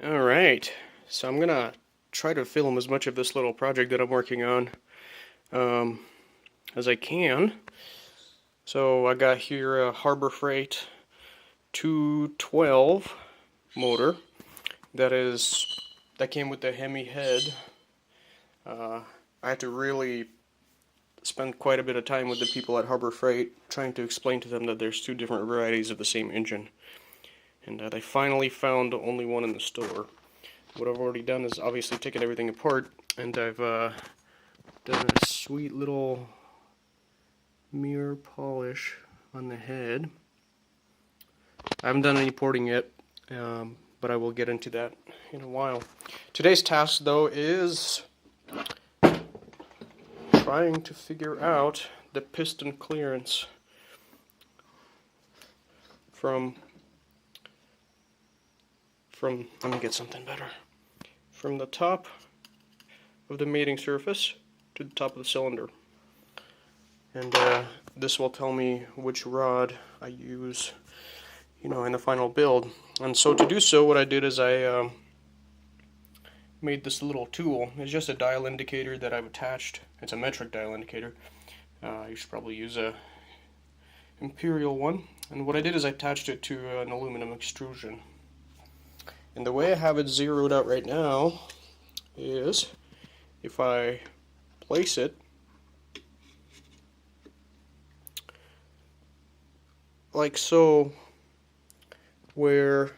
Alright, so I'm gonna try to film as much of this little project that I'm working on um, as I can. So I got here a Harbor Freight 212 motor that came with the Hemi head. I had to really spend quite a bit of time with the people at Harbor Freight trying to explain to them that there's two different varieties of the same engine. And they finally found only one in the store. What I've already done is obviously taken everything apart, and I've done a sweet little mirror polish on the head. I haven't done any porting yet, but I will get into that in a while. Today's task, though, is trying to figure out the piston clearance from let me get something better. From the top of the mating surface to the top of the cylinder. And this will tell me which rod I use, in the final build. And so to do so, what I did is I made this little tool. It's just a dial indicator that I've attached. It's a metric dial indicator. You should probably use a imperial one. And what I did is I attached it to an aluminum extrusion. And the way I have it zeroed out right now is if I place it like so, where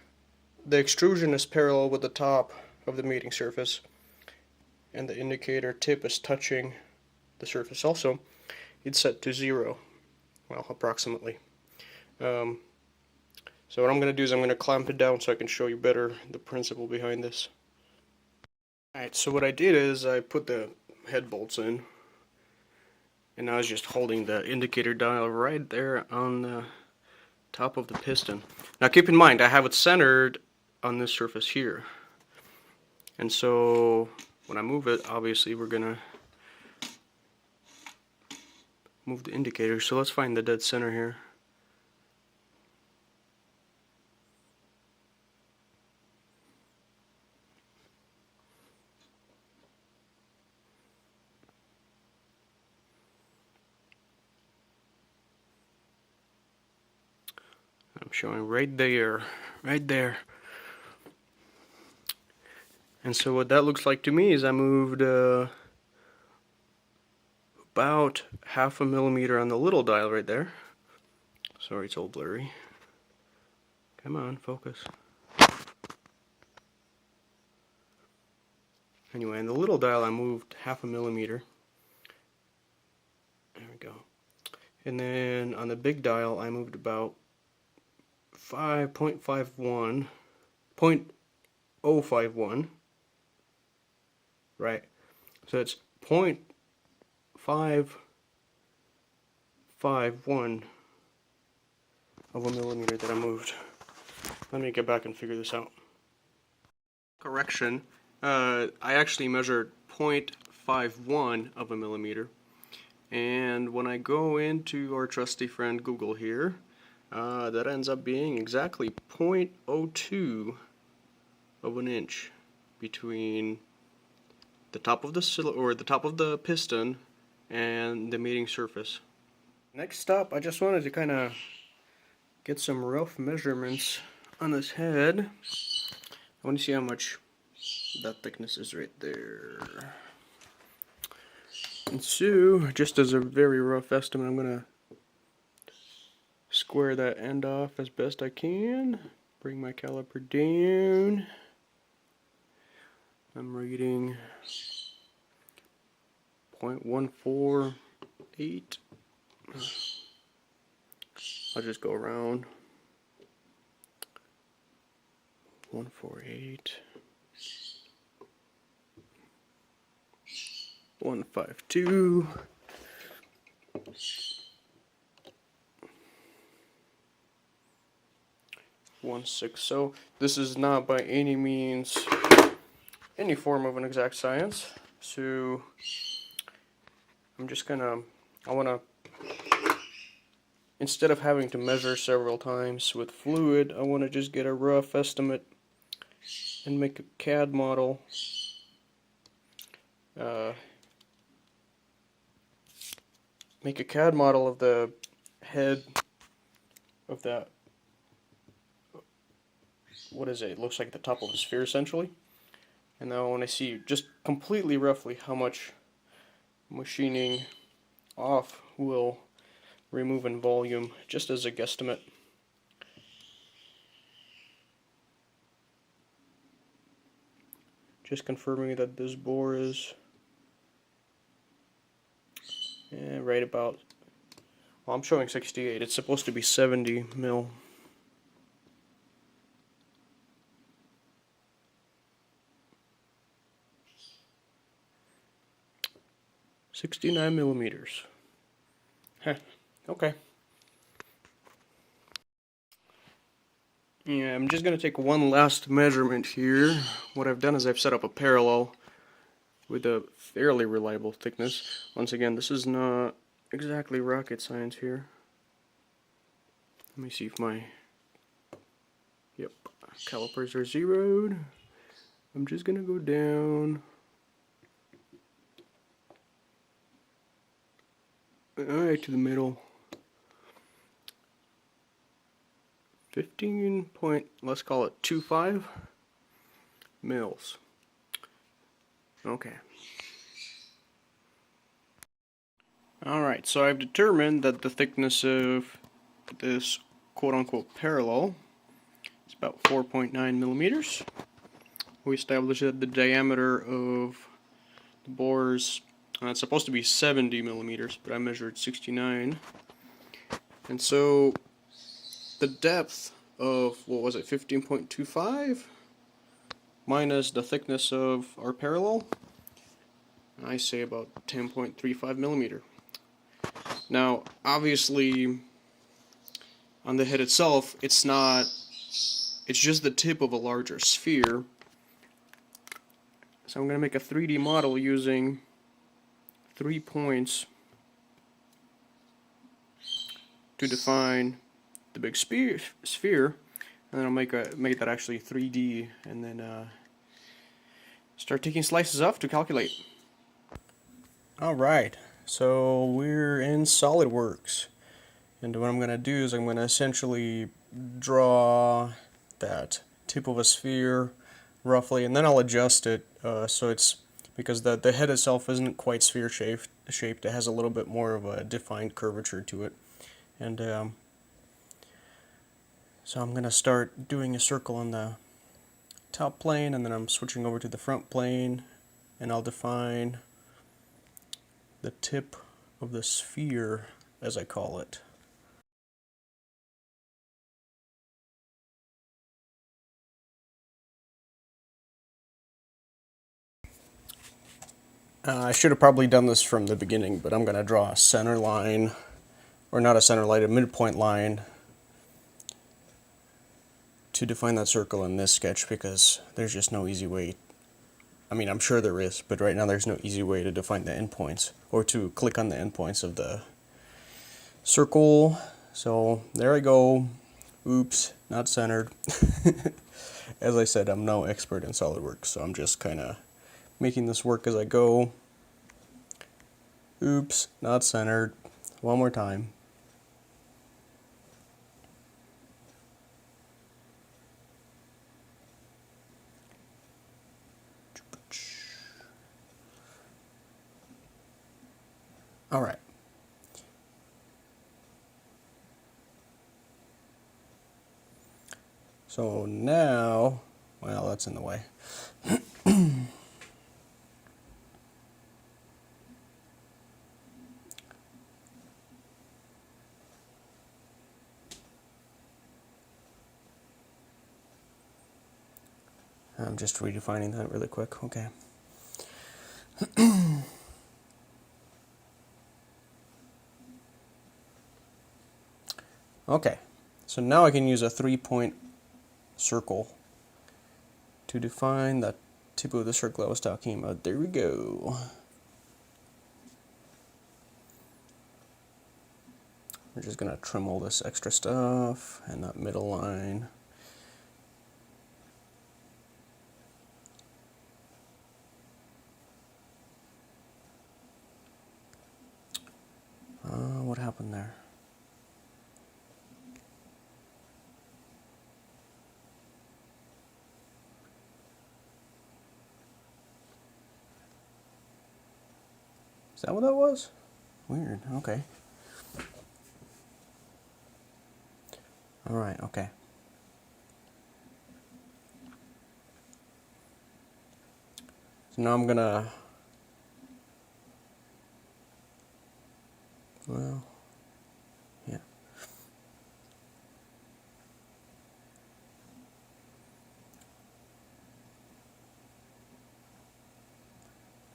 the extrusion is parallel with the top of the mating surface and the indicator tip is touching the surface also, it's set to 0. Well, approximately. So what I'm going to do is I'm going to clamp it down so I can show you better the principle behind this. Alright, so what I did is I put the head bolts in, and I was just holding the indicator dial right there on the top of the piston. Now keep in mind, I have it centered on this surface here. And so when I move it, obviously we're going to move the indicator. So let's find the dead center here. I'm showing right there, right there. And so what that looks like to me is I moved about 0.5 millimeter on the little dial right there. Sorry, it's all blurry. Come on, focus. Anyway, on the little dial I moved 0.5 millimeter. There we go. And then on the big dial I moved about 0.051, right? So it's 0.551 of a millimeter that I moved. Let me get back and figure this out. Correction, I actually measured 0.51 of a millimeter, and when I go into our trusty friend Google here, that ends up being exactly 0.02 of an inch between the top of the piston and the mating surface. Next up, I just wanted to kind of get some rough measurements on this head. I want to see how much that thickness is right there. And so, just as a very rough estimate, I'm going to square that end off as best I can. Bring my caliper down. I'm reading 0.148. I'll just go around. 148. 152. 1/6. So this is not by any means any form of an exact science. So I'm just gonna, instead of having to measure several times with fluid, I want to just get a rough estimate and make a CAD model. Make a CAD model of the head of that. What is it? It looks like the top of a sphere essentially. And now when I see just completely roughly how much machining off will remove in volume, just as a guesstimate. Just confirming that this bore is right about, well, I'm showing 68. It's supposed to be 70 mil. $69 millimeters. Heh, okay. Yeah, I'm just going to take one last measurement here. What I've done is I've set up a parallel with a fairly reliable thickness. Once again, this is not exactly rocket science here. Let me see if my calipers are zeroed. I'm just going to go down. Alright, to the middle. 15 point, let's call it 2.5 mils. Okay. Alright, so I've determined that the thickness of this quote-unquote parallel is about 4.9 millimeters. We established that the diameter of the bores, it's supposed to be 70 millimeters, but I measured 69. And so the depth of, what was it, 15.25 minus the thickness of our parallel, I say about 10.35 millimeter. Now, obviously, on the head itself, it's just the tip of a larger sphere. So I'm going to make a 3D model using 3 points to define the big sphere, and then I'll make that actually 3D, and then start taking slices off to calculate. Alright, so we're in Solidworks, and what I'm going to do is I'm going to essentially draw that tip of a sphere roughly, and then I'll adjust it so it's, because the head itself isn't quite sphere shaped, it has a little bit more of a defined curvature to it. And so I'm going to start doing a circle on the top plane, and then I'm switching over to the front plane, and I'll define the tip of the sphere, as I call it. I should have probably done this from the beginning, but I'm going to draw a center line, or not a center line, a midpoint line, to define that circle in this sketch, because there's just no easy way. I mean, I'm sure there is, but right now there's no easy way to define the endpoints, or to click on the endpoints of the circle. So there I go. Oops, not centered. As I said, I'm no expert in SolidWorks, so I'm just kind of making this work as I go. Oops, not centered. One more time. All right. So now, well, that's in the way. I'm just redefining that really quick. Okay. Okay, so now I can use a 3-point circle to define the tip of the circle I was talking about. There we go. We're just going to trim all this extra stuff and that middle line. Is that what that was? Weird, okay. Alright, okay. So now I'm gonna... Well... Yeah.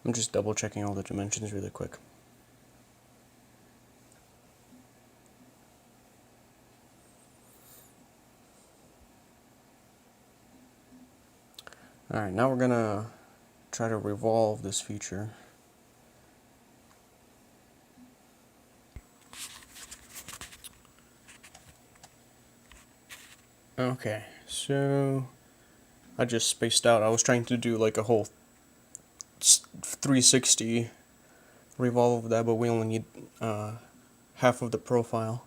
I'm just double checking all the dimensions really quick. Alright, now we're gonna try to revolve this feature. Okay, so I just spaced out. I was trying to do like a whole 360 revolve of that, but we only need half of the profile.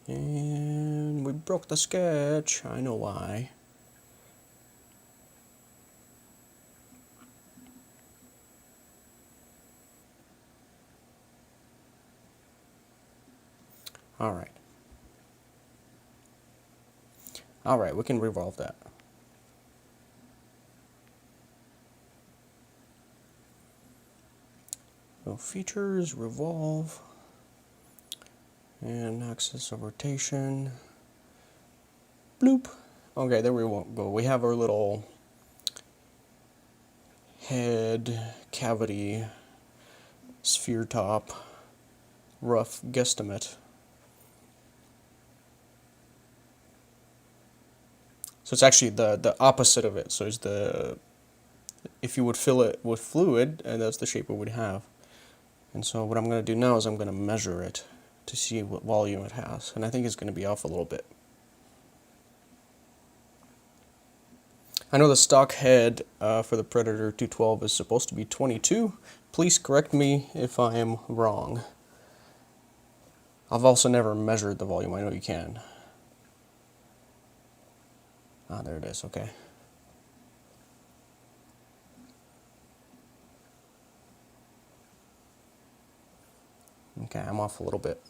And we broke the sketch. I know why. Alright. Alright, we can revolve that. So features, revolve, and axis of rotation. Bloop. Okay, there we go. We have our little head, cavity, sphere top, rough guesstimate. So it's actually the opposite of it. So it's if you would fill it with fluid, and that's the shape it would have. And so what I'm going to do now is I'm going to measure it to see what volume it has. And I think it's going to be off a little bit. I know the stock head for the Predator 212 is supposed to be 22. Please correct me if I am wrong. I've also never measured the volume. I know you can. Ah, there it is. Okay. Okay, I'm off a little bit.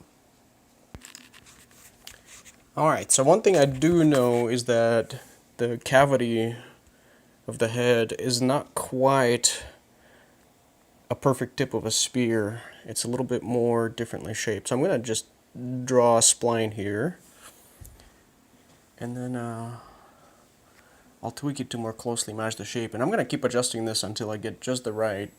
Alright, so one thing I do know is that the cavity of the head is not quite a perfect tip of a spear. It's a little bit more differently shaped. So I'm going to just draw a spline here. And then I'll tweak it to more closely match the shape. And I'm going to keep adjusting this until I get just the right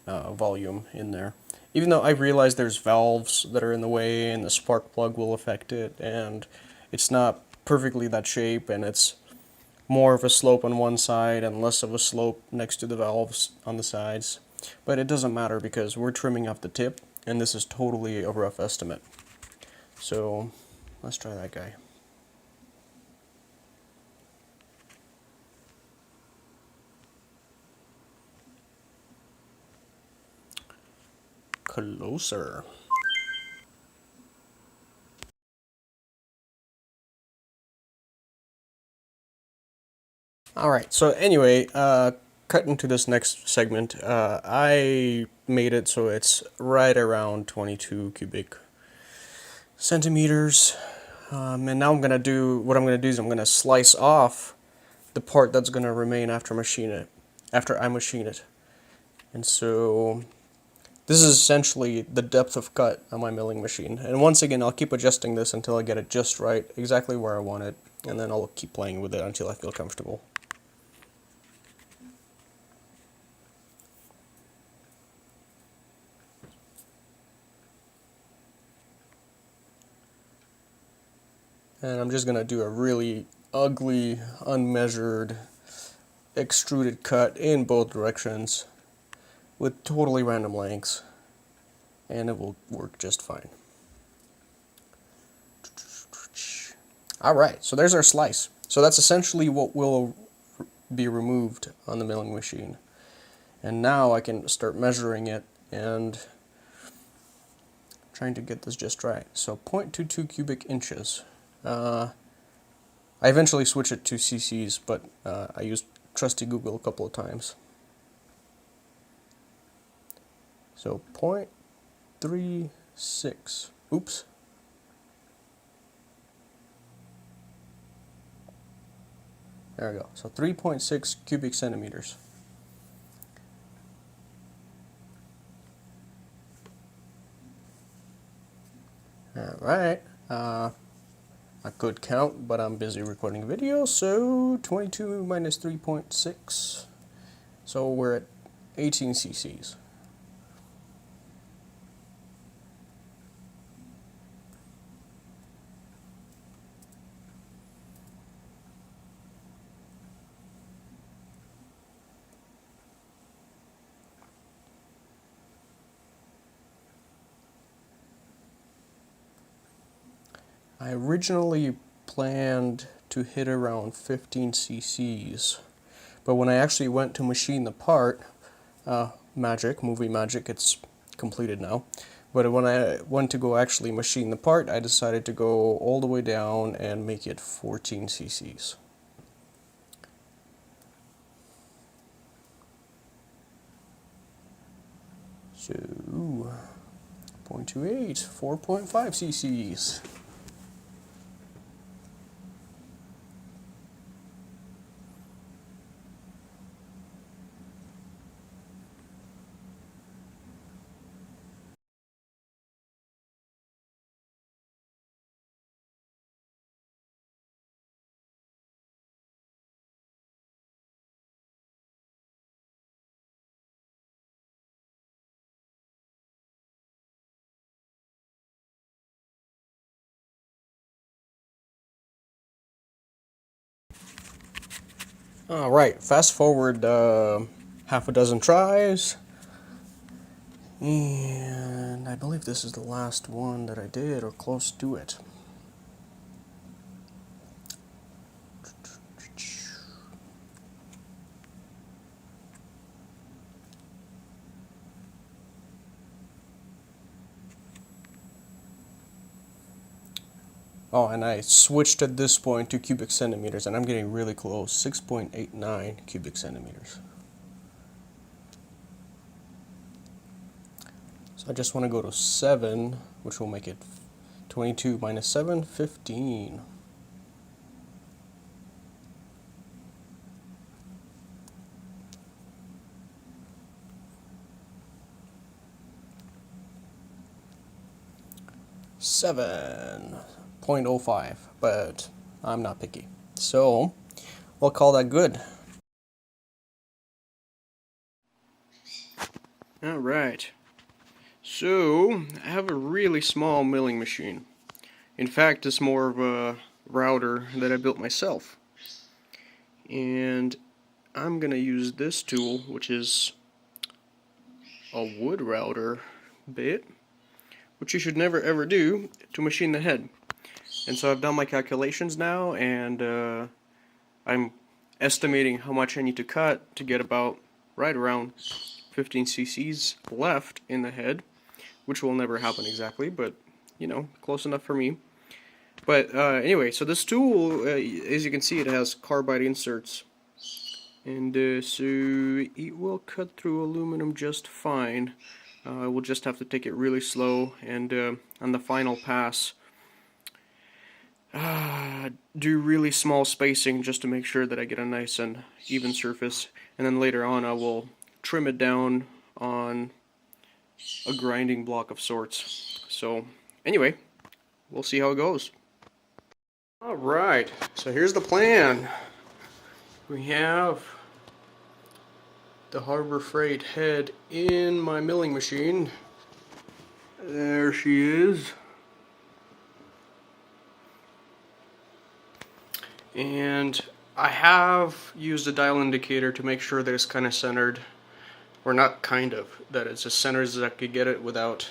volume in there. Even though I realize there's valves that are in the way and the spark plug will affect it, and it's not perfectly that shape, and it's more of a slope on one side and less of a slope next to the valves on the sides. But it doesn't matter because we're trimming off the tip, and this is totally a rough estimate. So let's try that guy. Closer. Alright, so anyway, cutting to this next segment, I made it so it's right around 22 cubic centimeters. And now what I'm going to do is I'm going to slice off the part that's going to remain after I machine it. And so this is essentially the depth of cut on my milling machine. And once again, I'll keep adjusting this until I get it just right, exactly where I want it, and then I'll keep playing with it until I feel comfortable. And I'm just going to do a really ugly, unmeasured, extruded cut in both directions with totally random lengths, and it will work just fine. Alright, so there's our slice. So that's essentially what will be removed on the milling machine. And now I can start measuring it and trying to get this just right. So 0.22 cubic inches. I eventually switched it to cc's, but I used trusty Google a couple of times. So 0.36. Oops. There we go. So 3.6 cubic centimeters. Alright. I could count, but I'm busy recording a video, so 22 minus 3.6. So we're at 18 cc's. I originally planned to hit around 15 cc's, but when I actually went to machine the part, movie magic, it's completed now, but when I went to go actually machine the part, I decided to go all the way down and make it 14 cc's. So 0.28, 4.5 cc's. Alright, fast forward half a dozen tries, and I believe this is the last one that I did, or close to it. Oh, and I switched at this point to cubic centimeters, and I'm getting really close, 6.89 cubic centimeters. So I just want to go to 7, which will make it 22 minus 7, 15. Seven. 0.05, but I'm not picky. So, we'll call that good. Alright. So, I have a really small milling machine. In fact, it's more of a router that I built myself. And I'm going to use this tool, which is a wood router bit, which you should never ever do, to machine the head. And so I've done my calculations now, and I'm estimating how much I need to cut to get about right around 15 cc's left in the head, which will never happen exactly, but you know, close enough for me. But anyway, so this tool, as you can see, it has carbide inserts, and so it will cut through aluminum just fine. We'll just have to take it really slow, and on the final pass, do really small spacing just to make sure that I get a nice and even surface, and then later on I will trim it down on a grinding block of sorts. So anyway, we'll see how it goes. Alright, so here's the plan. We have the Harbor Freight head in my milling machine. There she is. And I have used a dial indicator to make sure that it's kind of centered, or not kind of, that it's as centered as I could get it without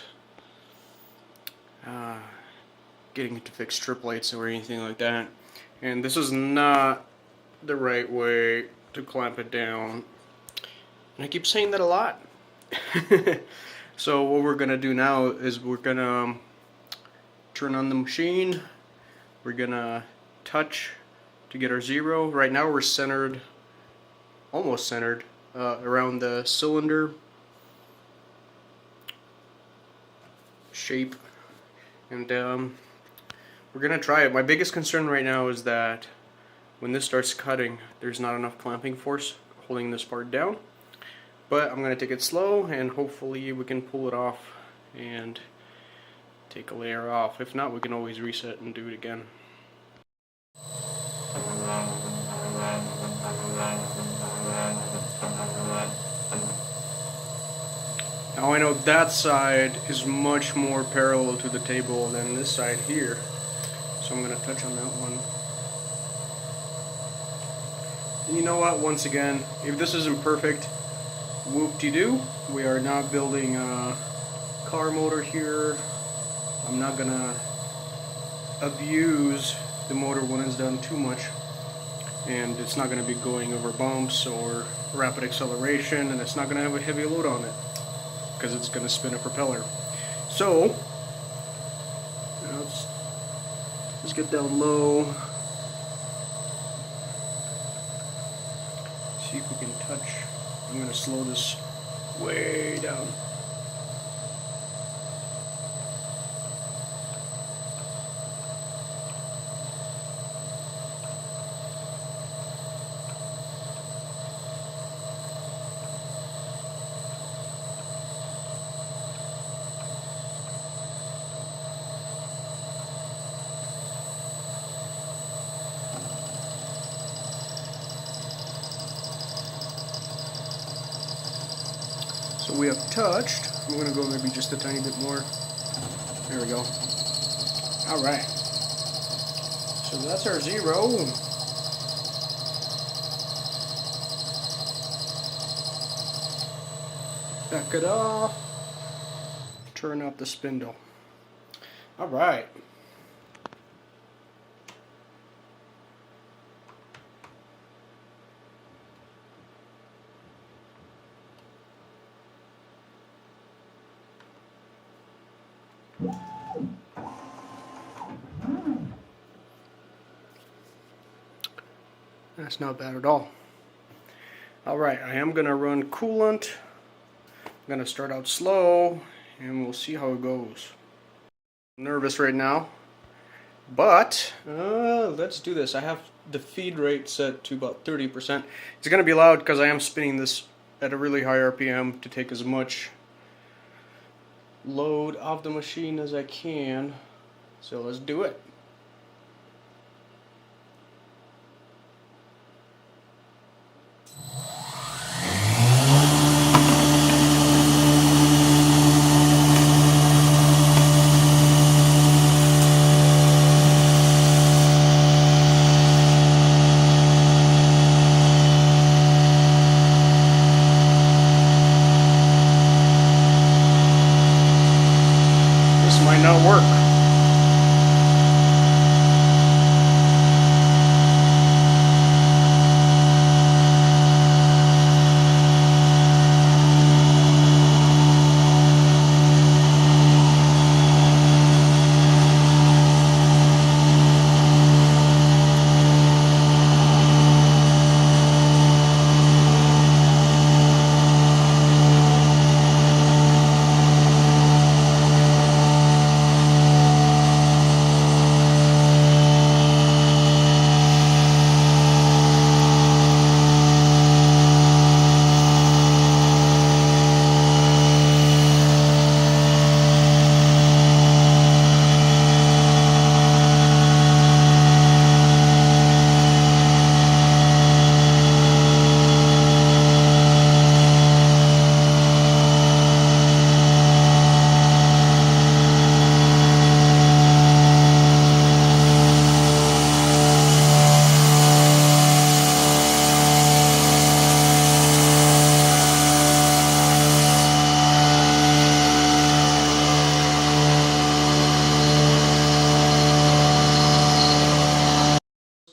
getting it to fix strip lights or anything like that. And this is not the right way to clamp it down. And I keep saying that a lot. So what we're going to do now is we're going to turn on the machine. We're going to touch to get our 0. Right now we're centered, almost centered, around the cylinder. shape, and we're gonna try it. My biggest concern right now is that when this starts cutting, there's not enough clamping force holding this part down. But I'm gonna take it slow, and hopefully we can pull it off and take a layer off. If not, we can always reset and do it again. Now I know that side is much more parallel to the table than this side here, so I'm going to touch on that one. And you know what, once again, if this isn't perfect, whoop-de-doo. We are not building a car motor here. I'm not going to abuse the motor when it's done too much, and it's not going to be going over bumps or rapid acceleration, and it's not going to have a heavy load on it, because it's going to spin a propeller. So, let's get down low. See if we can touch. I'm going to slow this way down. So we have touched. I'm going to go maybe just a tiny bit more. There we go. Alright. So that's our 0. Back it off. Turn up the spindle. Alright. That's not bad at all. Alright, I am going to run coolant. I'm going to start out slow, and we'll see how it goes. I'm nervous right now, but let's do this. I have the feed rate set to about 30%. It's going to be loud because I am spinning this at a really high RPM to take as much load off the machine as I can. So let's do it. This might not work.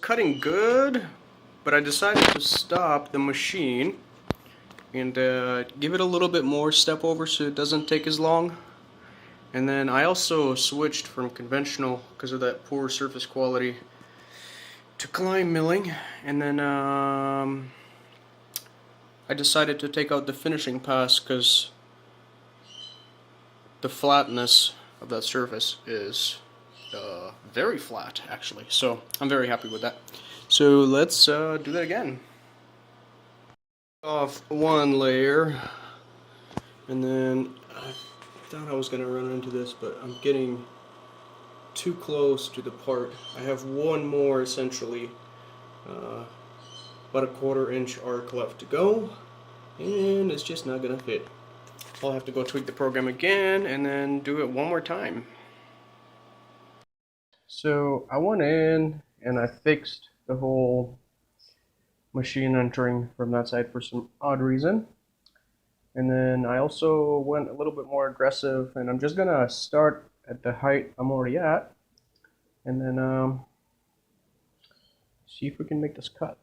Cutting good, but I decided to stop the machine and give it a little bit more step over so it doesn't take as long. And then I also switched from conventional, because of that poor surface quality, to climb milling. And then I decided to take out the finishing pass because the flatness of that surface is very flat, actually. So I'm very happy with that. So let's do that again. Off one layer, and then I thought I was going to run into this, but I'm getting too close to the part. I have one more, essentially, about a 1/4 inch arc left to go, and it's just not going to fit. So I'll have to go tweak the program again and then do it one more time. So I went in and I fixed the whole machine entering from that side for some odd reason. And then I also went a little bit more aggressive, and I'm just gonna start at the height I'm already at, and then see if we can make this cut.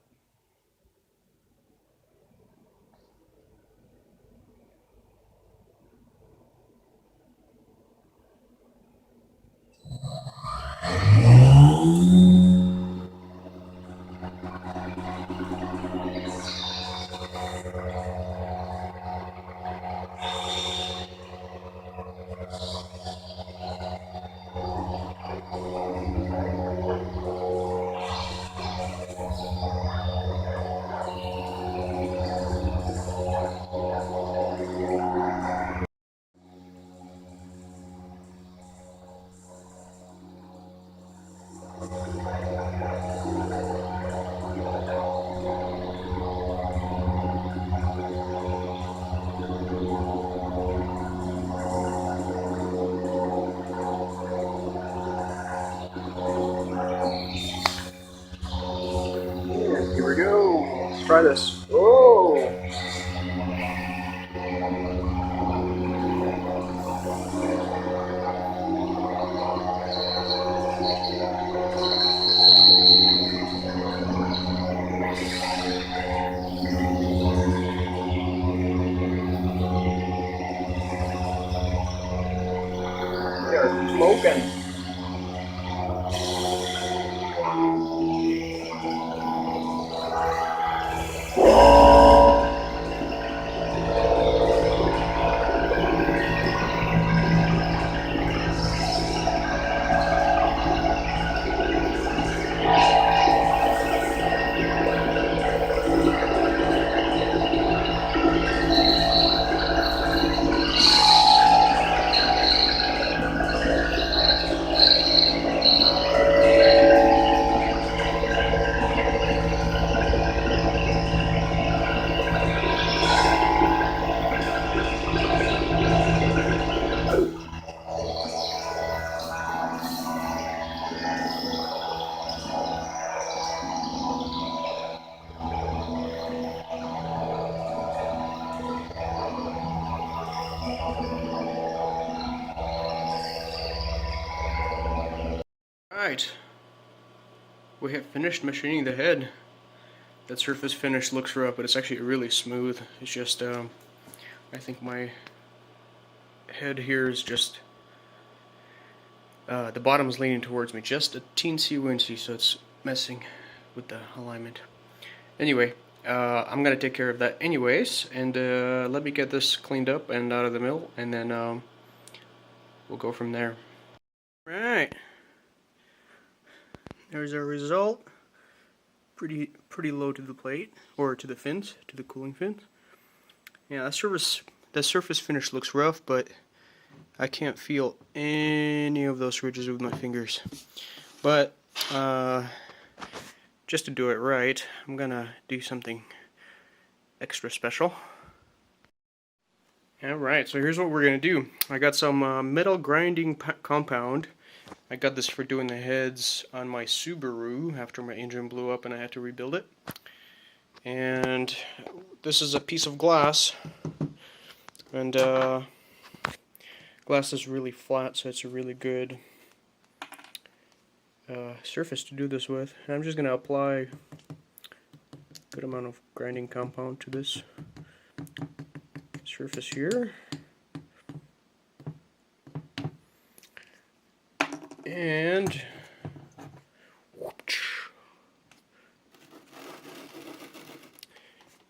Here we go. Let's try this. Oh! They're smoking. Alright, we have finished machining the head. That surface finish looks rough, but it's actually really smooth. It's just, I think my head here is just, the bottom is leaning towards me just a teensy-weensy, so it's messing with the alignment. Anyway, I'm going to take care of that anyways, and let me get this cleaned up and out of the mill, and then we'll go from there. Right. There's our result. Pretty low to the plate, or to the fins, to the cooling fins. Yeah, that surface finish looks rough, but I can't feel any of those ridges with my fingers. But just to do it right, I'm gonna do something extra special. Alright, so here's what we're gonna do. I got some metal grinding compound. I got this for doing the heads on my Subaru after my engine blew up and I had to rebuild it. And this is a piece of glass, and glass is really flat, so it's a really good surface to do this with. And I'm just going to apply a good amount of grinding compound to this surface here. And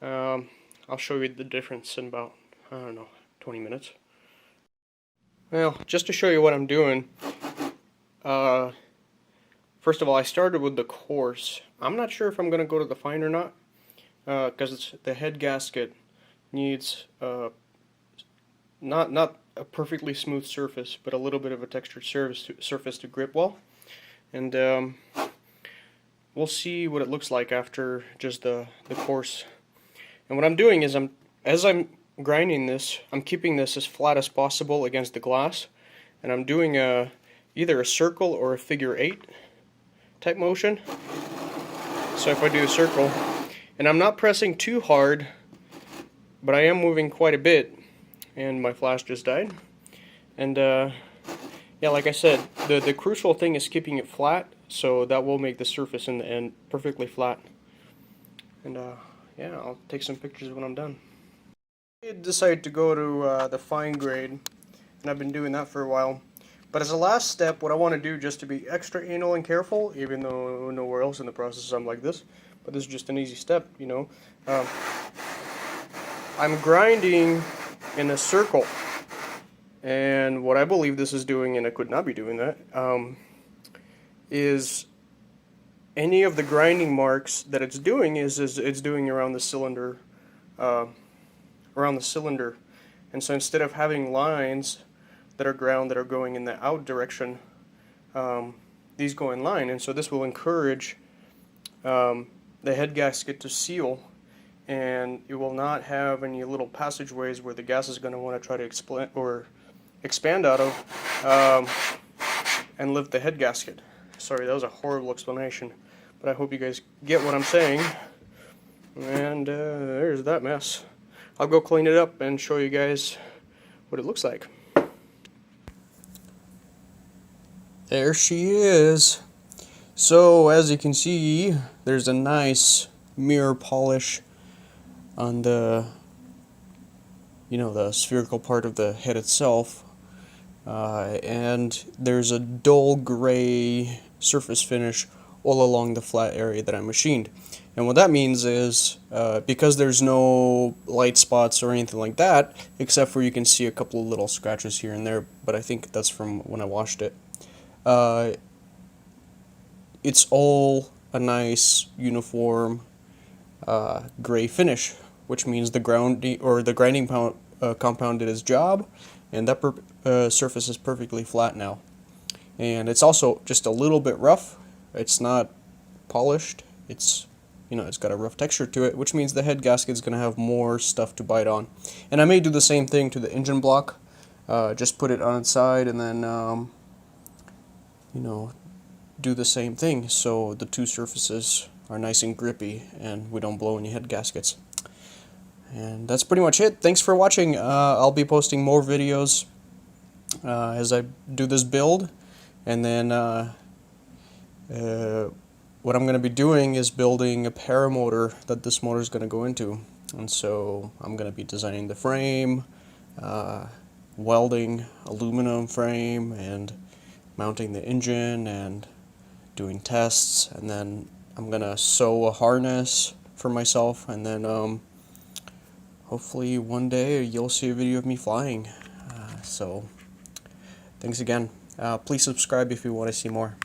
I'll show you the difference in about, I don't know, 20 minutes. Well, just to show you what I'm doing, first of all, I started with the coarse. I'm not sure if I'm going to go to the fine or not, because the head gasket needs not a perfectly smooth surface, but a little bit of a textured surface to grip well. And we'll see what it looks like after just the coarse. And what I'm doing is as I'm grinding this, I'm keeping this as flat as possible against the glass, and I'm doing either a circle or a figure 8 type motion. So if I do a circle, and I'm not pressing too hard, but I am moving quite a bit, and my flash just died. And yeah, like I said, the crucial thing is keeping it flat, so that will make the surface in the end perfectly flat. And yeah, I'll take some pictures when I'm done. I decided to go to the fine grade, and I've been doing that for a while. But as a last step, what I want to do, just to be extra anal and careful, even though nowhere else in the process I'm like this, but this is just an easy step, you know. I'm grinding in a circle, and what I believe this is doing, and I could not be doing that, is any of the grinding marks that it's doing is it's doing around the cylinder, and so instead of having lines that are ground that are going in the out direction, these go in line, and so this will encourage the head gasket to seal, and it will not have any little passageways where the gas is going to want to try to expand out of and lift the head gasket. Sorry, that was a horrible explanation, but I hope you guys get what I'm saying. And there's that mess. I'll go clean it up and show you guys what it looks like. There she is. So as you can see, there's a nice mirror polish on the, you know, the spherical part of the head itself, and there's a dull gray surface finish all along the flat area that I machined. And what that means is, because there's no light spots or anything like that, except for you can see a couple of little scratches here and there, but I think that's from when I washed it. It's all a nice uniform gray finish, which means the grinding compound did its job, and that surface is perfectly flat now. And it's also just a little bit rough. It's not polished. It's, you know, it's got a rough texture to it, which means the head gasket is going to have more stuff to bite on. And I may do the same thing to the engine block. Just put it on its side and then, you know, do the same thing so the two surfaces are nice and grippy and we don't blow any head gaskets. And that's pretty much it. Thanks for watching. I'll be posting more videos as I do this build, and then what I'm going to be doing is building a paramotor that this motor is going to go into. And so I'm going to be designing the frame, welding aluminum frame, and mounting the engine, and doing tests, and then I'm going to sew a harness for myself, and then hopefully one day you'll see a video of me flying. So thanks again. Please subscribe if you want to see more.